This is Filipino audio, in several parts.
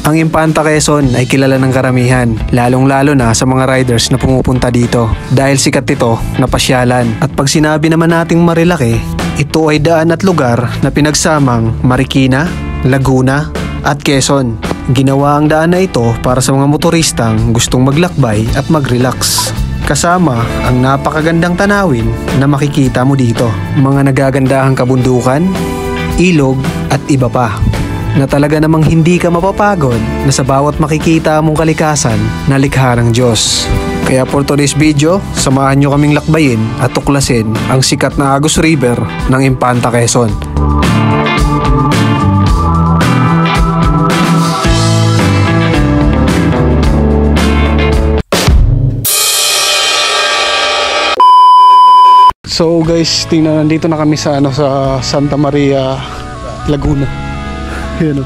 Ang Infanta Quezon ay kilala ng karamihan, lalong-lalo na sa mga riders na pumupunta dito dahil sikat ito na pasyalan. At pag sinabi naman nating Marilaki, ito ay daan at lugar na pinagsamang Marikina, Laguna at Quezon. Ginawa ang daan na ito para sa mga motoristang gustong maglakbay at mag-relax. Kasama ang napakagandang tanawin na makikita mo dito. Mga nagagandahang kabundukan, ilog at iba pa. Na talaga namang hindi ka mapapagod na sa bawat makikita mong kalikasan na likha ng Diyos. Kaya for today's video, samahan nyo kaming lakbayin at tuklasin ang sikat na Agus River ng Infanta Quezon. So guys, tingnan, nandito na kami sa sa Santa Maria, Laguna. Yan o.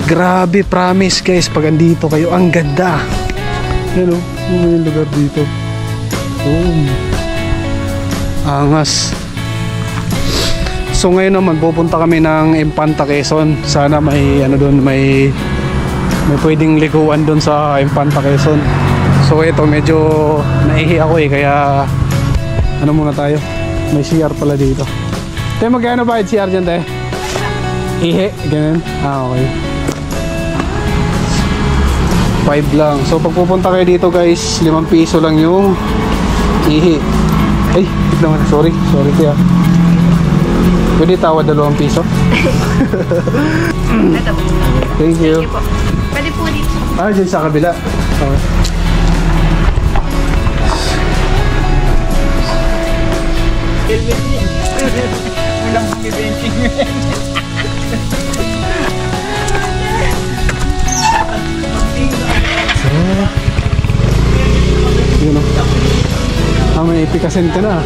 Grabe, promise guys, pag andito kayo, ang ganda. Yan o, yung lugar dito. Angas. So ngayon naman pupunta kami ng Infanta Quezon. Sana may doon, may pwedeng liguan doon sa Infanta Quezon. So ito, medyo naihi ako kaya muna tayo. May CR pala dito. Te, magkano ba yung CR dyan, te? Ihe, ganun. Okay. 5 lang. So pag pupunta kayo dito guys, 5 piso lang yung ihi. Ay, wait naman. Sorry kaya. Pwede tawad 2 piso? Thank you. Pwede po dito. Dyan sa kabila. Okay. Walang bumibenching. Yun o. May ipikasin ka na.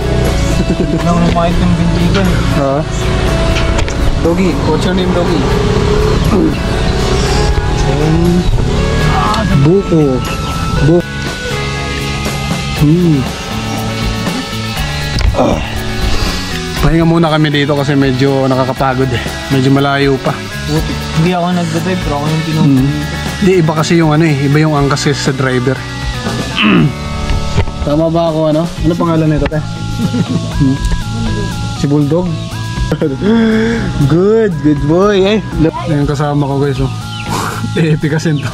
Walang lumayad ng bintigan. Doggy, what's your name, Doggy? Buko. Pahinga muna kami dito kasi medyo nakakapagod Medyo malayo pa. Hindi ako nagdadrive pero ako yung pinupunta dito. Hindi, iba kasi yung iba yung angkas kasi sa driver. Tama ba ako Ano pangalan nito, te? Si Bulldog? Good boy Yung kasama ko guys epikasin to.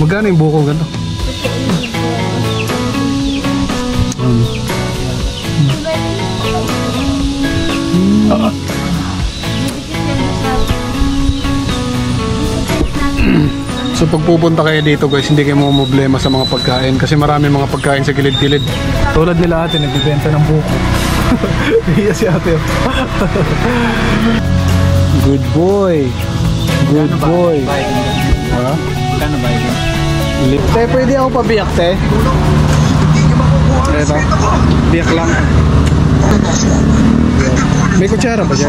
Magkano yung buko ganito? So pag pupunta kayo dito guys, hindi kayo problema sa mga pagkain kasi marami mga pagkain sa gilid-gilid. Tulad nila ate, nagbibenta ng buko. Iya si ate. Good boy. Ha? Kano ba yun? Te, pwede ako pabiyak, te? Ito, biyak lang. May kutsara ba siya?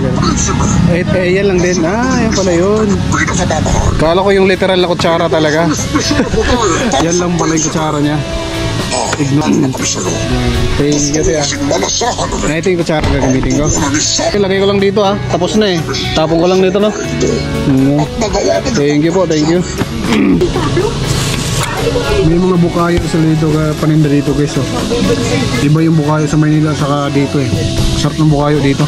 Yan lang din. Yan pala yun. Kala ko yung literal na kutsara talaga. Yan lang pala yung kutsara niya. Ignore. Thank you, te. Ito yung kutsara na gamitin ko. Lagay ko lang dito tapos na tapong ko lang dito Thank you po, thank you. May mga bukayo sa dito, paninda dito guys Iba yung bukayo sa Maynila saka dito Sarap ng bukayo dito.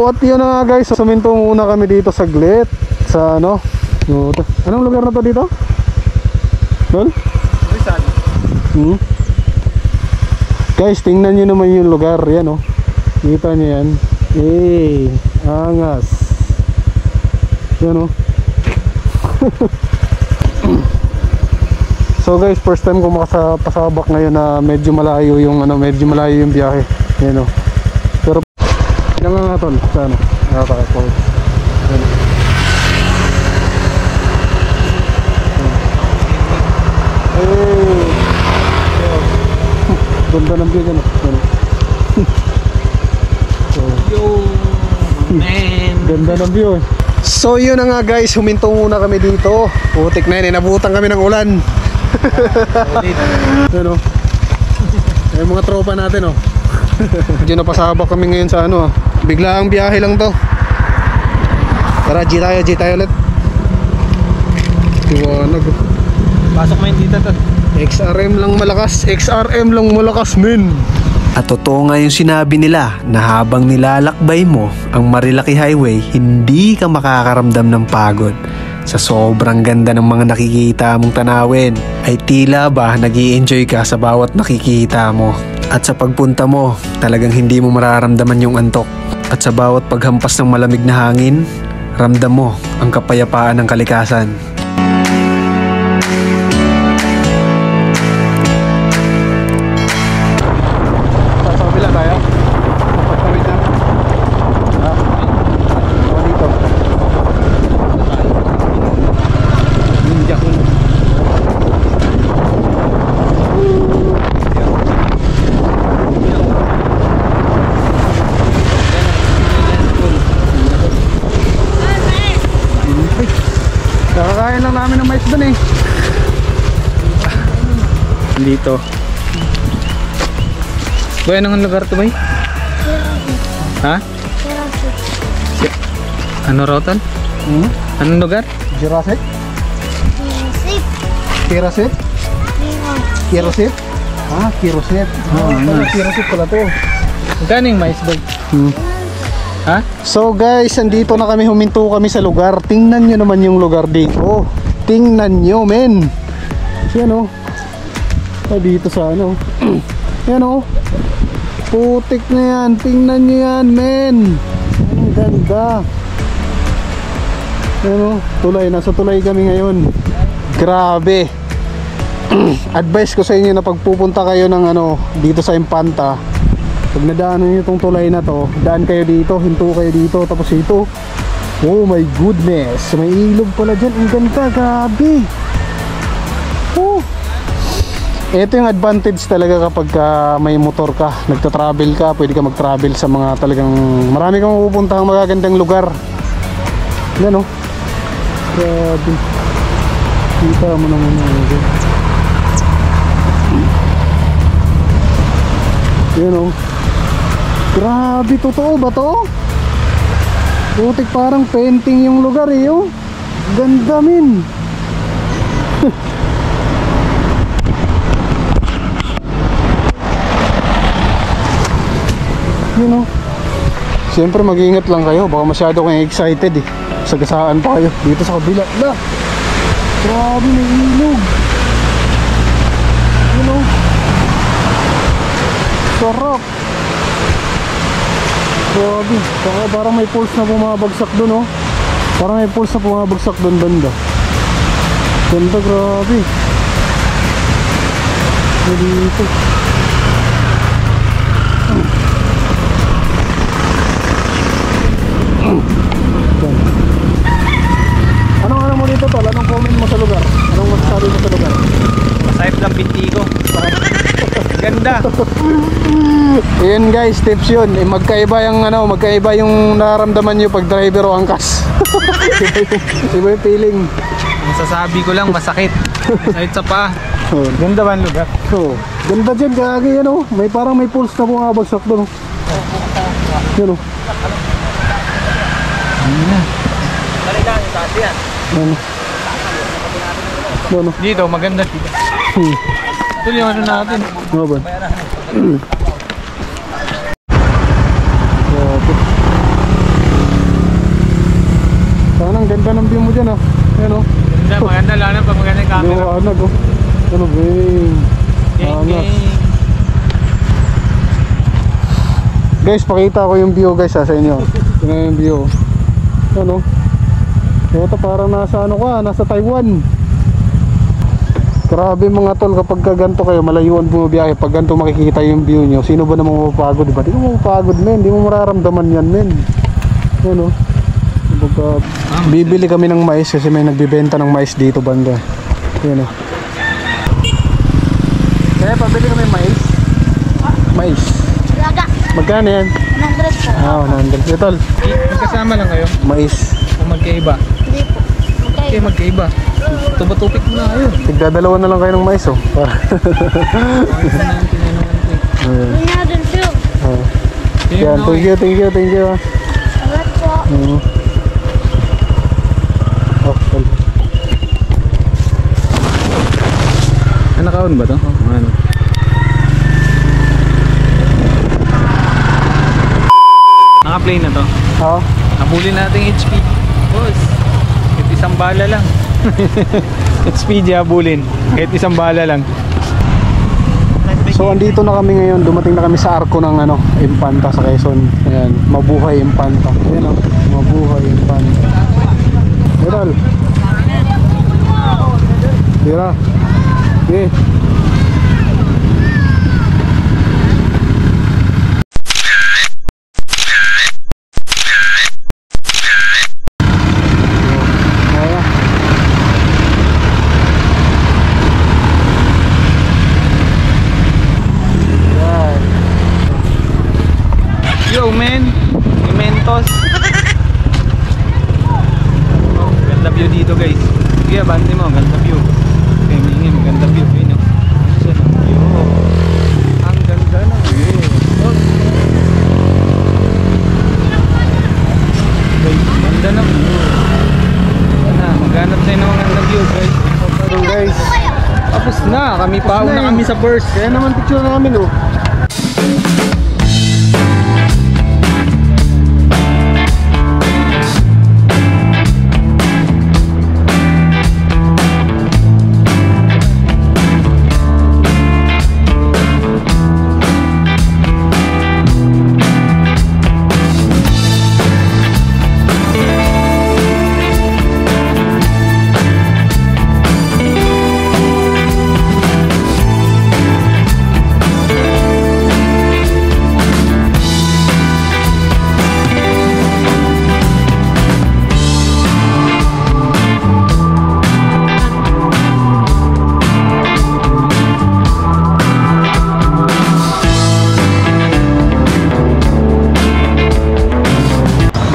So at yun na nga guys, suminto muna kami dito saglit sa ano. Anong lugar na to dito? Lol? Rizal. Guys, tingnan nyo naman yung lugar. Yan oh. Kita nyo yan. Angas. Yan oh. So guys, first time ko makapasabak ngayon na medyo malayo yung biyahe. Yan oh. Pero yan nga tol, sa ano? Nakaka-forward. Yan. Ganda ng view dyan. Yo, man. Ganda ng view eh. So yun na nga guys, huminto muna kami dito. Putik na yun, nabutan kami ng ulan. Yan o. Yung mga tropa natin o. Medyo napasabak kami ngayon sa ano. Bigla ang biyahe lang to. Tara, G tayo ulit. Tiwanag. Pasok mo yung dito to. XRM lang malakas men. At totoo nga yung sinabi nila na habang nilalakbay mo ang Marilaki Highway, hindi ka makakaramdam ng pagod. Sa sobrang ganda ng mga nakikita mong tanawin, ay tila ba nag-i-enjoy ka sa bawat nakikita mo. At sa pagpunta mo, talagang hindi mo mararamdaman yung antok. At sa bawat paghampas ng malamig na hangin, ramdam mo ang kapayapaan ng kalikasan. Nakakain lang namin ng mais doon eh. Dito. Boy, anong lugar to boy? Ha? Ano rotan? Anong lugar? Jurassic? Kirasit? Kirasit? Ah, Kirasit. Kirasit pala to. Ganing mais boy? Ha? So guys, andito na kami, huminto kami sa lugar. Tingnan nyo naman yung lugar dito. Tingnan nyo men. Yan o. Dito sa ano. Yan o. Putik na yan. Tingnan nyo yan men. Ang ganda. Yan o. Tulay. Nasa tulay kami ngayon. Grabe. Advice ko sa inyo na pagpupunta kayo ng ano, dito sa Impanta, pag nadaanan nyo itong tulay na to, daan kayo dito, hinto kayo dito, tapos ito, oh my goodness, may ilog pala dyan. Ang ganda, grabe. Oh. Ito yung advantage talaga kapag may motor ka, nagta-travel ka, pwede ka mag-travel sa mga talagang marami kang pupuntahang magagandang lugar. Yan o. Grabe. Kita mo naman yun. Yan o. Grabe, totoo ba to? Putik, parang painting yung lugar eh oh. Ganda min. You know, siyempre mag-ingat lang kayo, baka masyado kayong excited eh. Sagasaan pa kayo dito sa kabila. Grabe, may ilog. You know, sarap. Grabe, parang may pulse na bumabagsak dun oh. Parang may pulse na bumabagsak dun banda. Ganda, grabe. Dito. Anong mo dito tol? Anong comment mo sa lugar? Anong masasabi mo sa lugar? Masayip lang binti ko. Ganda. Ayan guys, tips yun. Magkaiba yung nararamdaman nyo pag driver o angkas. Iba yung feeling. Masasabi ko lang, masakit. Masakit sa paa. Ganda ba ang lugar? Ganda dyan, kagagi yan oh. May parang may pulse na bumabagsak doon oh. Yan oh. Dito, maganda dito. Ito yung ano natin. Ano ba? dyan ah. Yan oh. Maganda lang na pag maganda yung camera. Liwanag oh. Ano bing? Angas. Guys, pakita ko yung view guys sa inyo. Ito yung view. Ano? Ito parang nasa ano ka, nasa Taiwan. Grabe mga tol, kapag ganito kayo, malayuan bumabiyahe, pag ganito makikita yung view nyo, sino ba namang mapapagod, diba? Di ka mapapagod men, di mo mararamdaman yan men. Ano? Bibili kami ng mais kasi may nagbibenta ng mais dito banda. Yan o. Kaya pabili kami mais. Mais. Magkano yan? 100 po. Ah, 100. Ito. Magkasama lang kayo? Mais. O magkaiba? Hindi po. Okay, magkaiba. Tuba-tupik mo na kayo. Tigdadalawa na lang kayo ng mais oh. Doon na dun po. Yan, thank you. Salamat po. Okay. Nakaon ba to? Ano? Naka-play na to. Oo. Nabuli natin HP. Boss, kahit isang bala lang. HPG habulin. Kahit isang bala lang. So andito na kami ngayon, dumating na kami sa arko ng ano, Impanta sa Quezon. Ayan, mabuhay Impanta. Ayan o, mabuhay Impanta. Idol. Tira. Okay. Yo man, Pimentos. Oh, ganda view dito guys. Sige, bante mo, ganda view. Okay, mingin, ganda view. Yun o. Yo, ang ganda na view. Oh. Guys, ganda na view. Maghanap tayo ng ganda view guys. So guys, Tapos na, kami pauna kami sa first. kaya naman picture namin oh.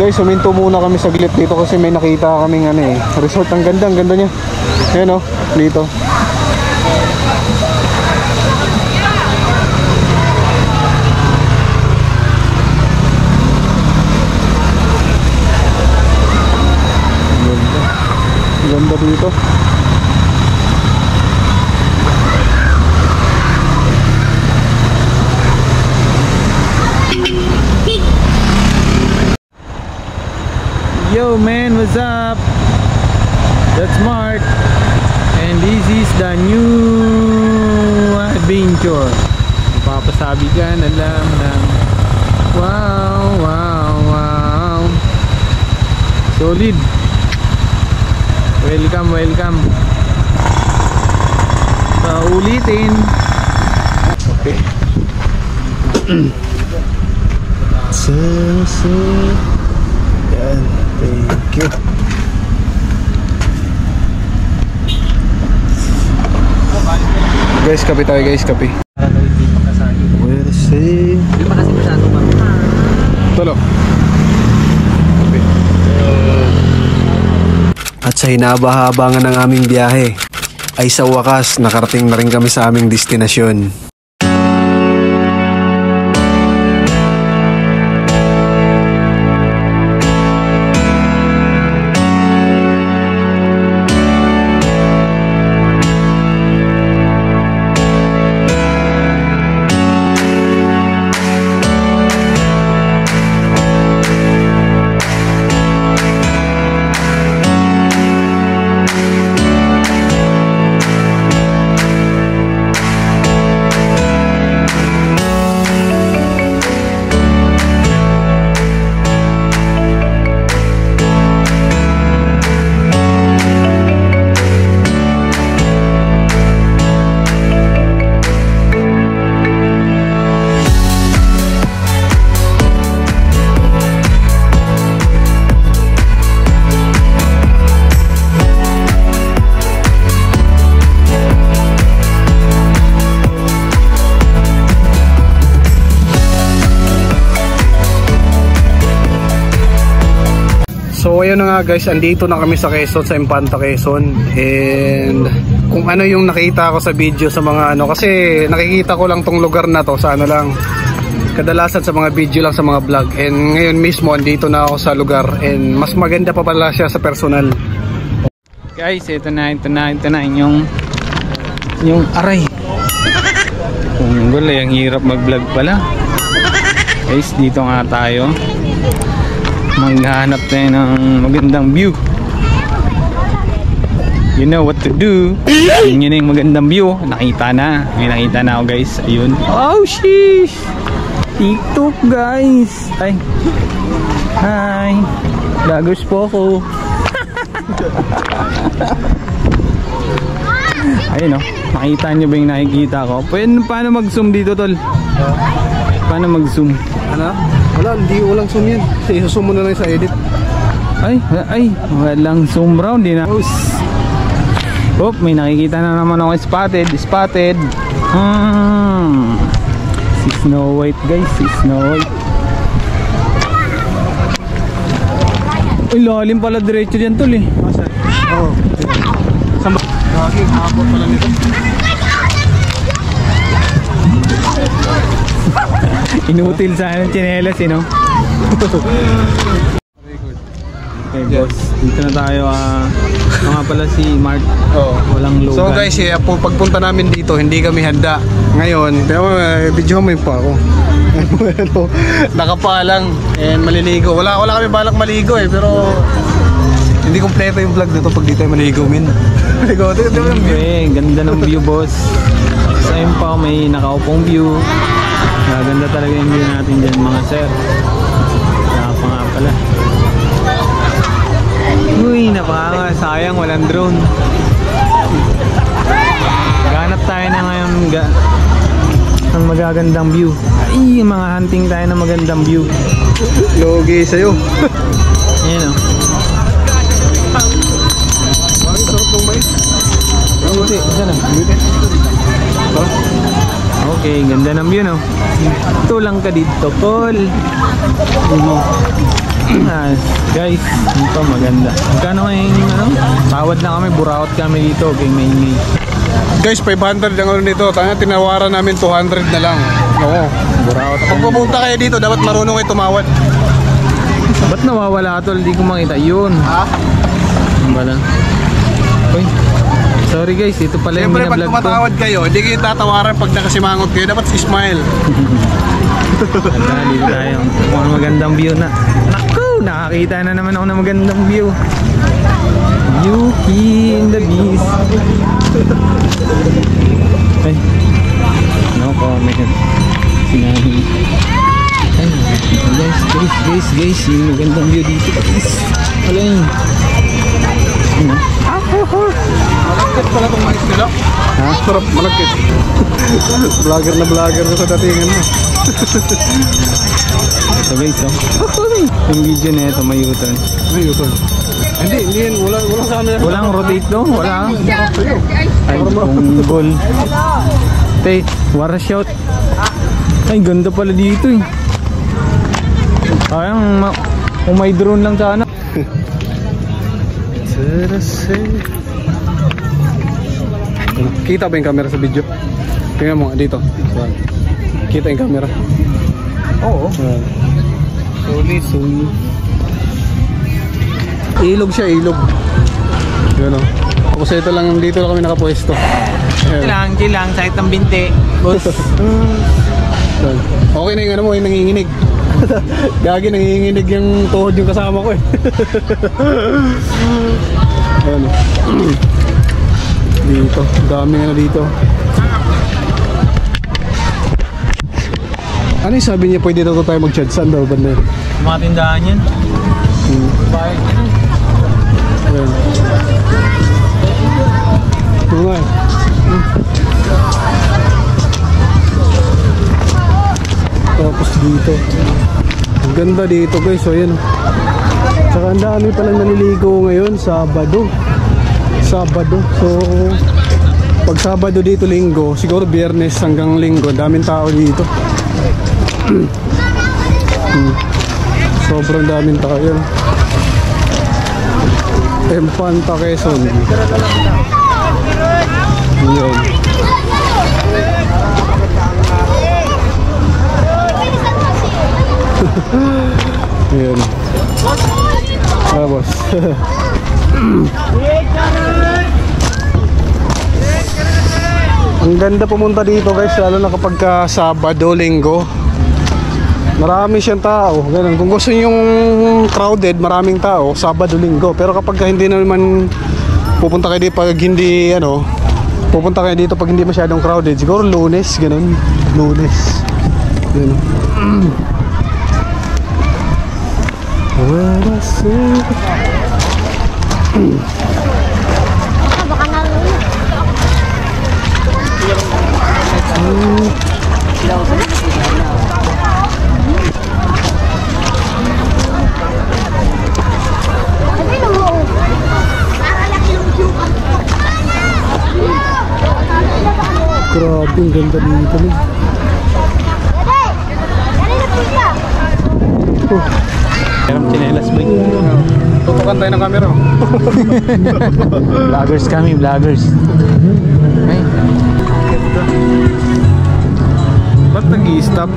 Guys, huminto muna kami saglit dito kasi may nakita kaming ano eh, resort. Ang ganda niya. Ayan oh, dito. Ganda dito. Yo man, what's up? That's Mark. And this is the new adventure. Papasabi ka na lang ng wow. Solid. Welcome. Paulitin. Okay. Yan, thank you. Guys, kape tayo guys, kape. We'll see. Hindi pa kasi masyado Tulog. At sa hinaba-haba nga ng aming biyahe, ay sa wakas nakarating na rin kami sa aming destinasyon. So ayun na nga guys, andito na kami sa Quezon, sa Infanta Quezon. And kung ano yung nakita ko sa video sa mga ano, kasi nakikita ko lang tong lugar na to sa ano lang, kadalasan sa mga video lang sa mga vlog. And ngayon mismo andito na ako sa lugar, and mas maganda pa pala siya sa personal. Guys, ito na yung aray. Kung gulay, ang hirap mag-vlog pala. Guys, dito nga tayo. Maghahanap tayo ng magandang view. You know what to do. Yun yung magandang view. Nakita na. May nakita na ako guys. Ayun. Oh sheesh. TikTok guys. Ay. Hi. Lagos po ako. Ayun oh. Nakita nyo ba yung nakikita ko? Paano mag-zoom dito tol? Paano mag-zoom? Ano? Wala, hindi walang zoom yan. Isusum mo na lang sa edit. Ay, walang zoom round din na. Oh, may nakikita na naman ako spotted. Si Snow White guys, si Snow White. Uy, lalim pala diretso dyan tol eh. Oo. Saan ba? Laging habot pala nito. Inutil sana ng tsinelas eh, no? Okay, boss. Dito na tayo. Mga pala si Mark. Walang lugan. So guys, pagpunta namin dito, hindi kami handa. Ngayon, pero video mo pa ako. Nakapalang and maliligo. Wala kami balak maligo eh, pero hindi kompleto yung vlog nito pag di tayo maligo, min. Okay, ganda ng view, boss. Sa ayun pa, may nakaupong view. Ganda talaga yung view natin dyan mga sir. Nakapa nga pala. Uy, napakanga. Sayang walang drone. Ganap tayo na ngayon ng magagandang view. Ay, mga hunting tayo ng magandang view. Logi sa'yo. Ayan o. Bakit sarap ng mais? Isa na. Okay, ganda ng view no. Tulang ka dito, Paul. Guys, ito maganda. Magkano ngayong ano? Tawad na kami, burawat kami dito. Okay, may guys, 500 ang ano nito. Tinawaran namin 200 na lang. Oo. burawat. Pag pupunta kayo dito, dapat marunong kayo tumawad. Ba't nawawala tol? Hindi ko makita. Yun. Ha? Ano ba lang? Uy. Sorry guys, ito pala yung siyempre, pag binablog ko. tumatawad kayo, hindi kayo tatawaran pag nakasimangot kayo. Dapat smile. Ganda, dito tayo. Mga magandang view na. Naku, nakakita na naman ako ng magandang view. Yuki in the beast. Ay, no comment. Sinabi. Ay, guys, yung magandang view dito guys. Wala yun. Ano? Malagkit pala itong mais nila. Ha? Sarap, malagkit. Vlogger na sa datingan mo. Ito guys, oh. Yung video na ito, may U-turn. May U-turn. Hindi yan. Walang camera. Walang rotate no? Wala. Ay, punggol. Tay, wara shout. Ay, ganda pala dito eh. Ayang, kung may drone lang sana. Kita ba yung camera sa video? Tingnan mo dito. Kita yung camera. Oo. Solid. Ilog siya, ilog. Yun o. Tapos ito lang, dito lang kami nakapwesto. Chill lang, sakit ng binte. Boss. Okay na yung ano mo, yung nanginginig. Gagi, nanginginig yung tuhod yung kasama ko eh. Ayan. Dito, dami na dito. Ano yung sabi niya, pwede daw tayo mag-chat? Saan daw ba na yun? Mga tindahan yan. Bakit? Ayan. Ito nga eh. Tapos dito. Ang ganda dito guys. So ayan. Tsaka ang dami palang naliligo ngayon. Sabado. So pag Sabado dito linggo, siguro Biyernes hanggang Linggo, daming tao dito. Sobrang daming tao yan. Empanta, Quezon. Yun. Yun. Tapos ang ganda pumunta dito guys, lalo na kapag Sabado, Linggo. Marami siyang tao. Ganun. Kung gusto nyo yung crowded, maraming tao, Sabado, Linggo. Pero kapag hindi naman pupunta kayo dito pag hindi pupunta kayo dito pag hindi masyadong crowded, siguro Lunes, ganun. Lunes. Ganun. Baka nalulog. Grabe, ang ganda dito. Meron chinelas boy. Tutukan tayo ng camera. Vloggers kami, vloggers. Ay. Ba't nag-i-stop?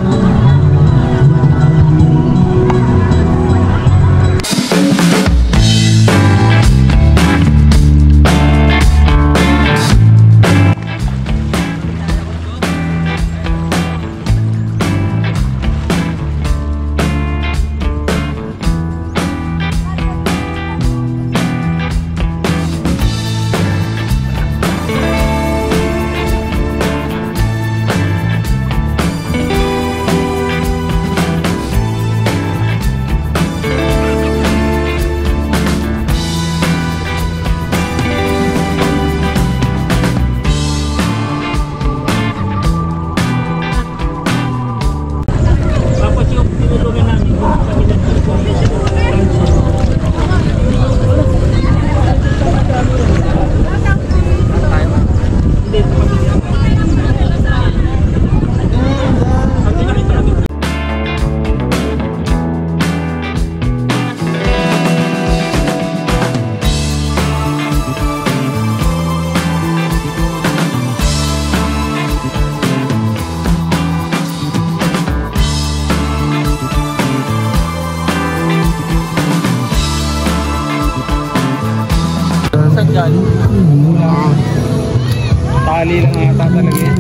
Tali lang ata talaga yan.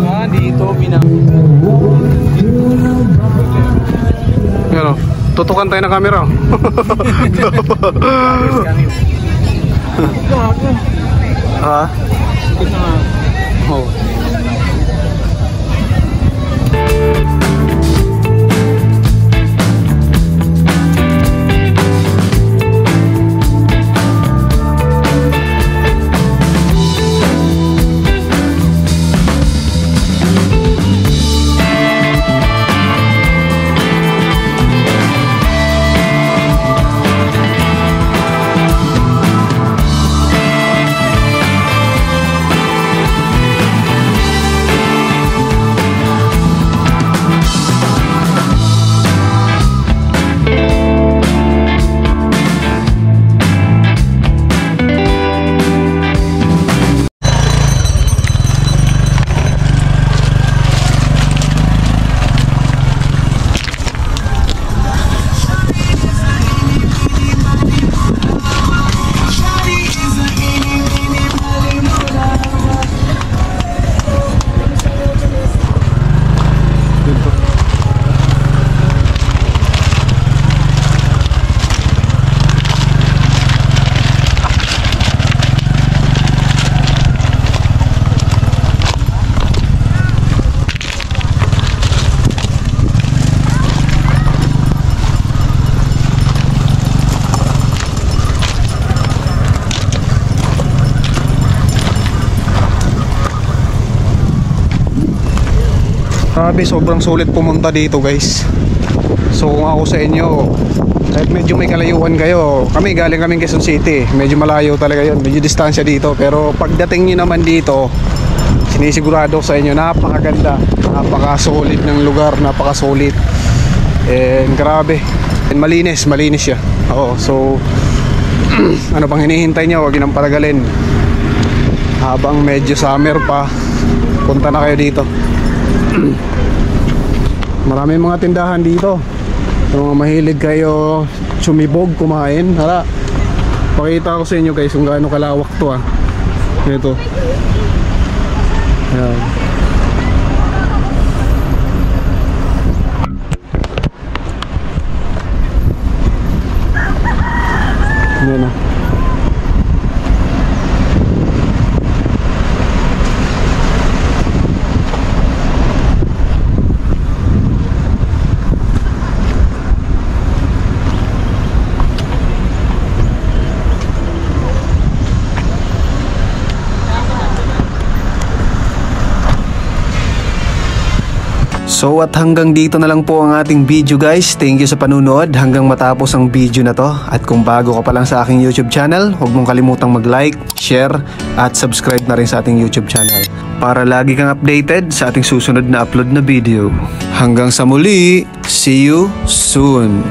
Ah, dito, Ano? Tutukan tayo ng camera. Ha? Oh. Grabe, sobrang sulit pumunta dito guys. So kung ako sa inyo, kahit medyo may kalayuan kayo, galing kaming Quezon City, medyo malayo talaga yun, medyo distansya dito. Pero pagdating nyo naman dito, sinisigurado sa inyo, napakaganda, napakasulit ng lugar, napakasulit. And grabe, and malinis siya. Oo, so Ano pang hinihintay nyo? Huwag nang patagalin. Habang medyo summer pa, punta na kayo dito. Maraming mga tindahan dito. Kung mga mahilig kayo sumibog, kumain, hala, pakita ko sa inyo guys kung gaano kalawak to ah. Ito. Ayan. Ayan ah. So at hanggang dito na lang po ang ating video guys. Thank you sa panunood hanggang matapos ang video na to. At kung bago ka pa lang sa aking YouTube channel, huwag mong kalimutang mag-like, share at subscribe na rin sa ating YouTube channel para lagi kang updated sa ating susunod na upload na video. Hanggang sa muli, see you soon!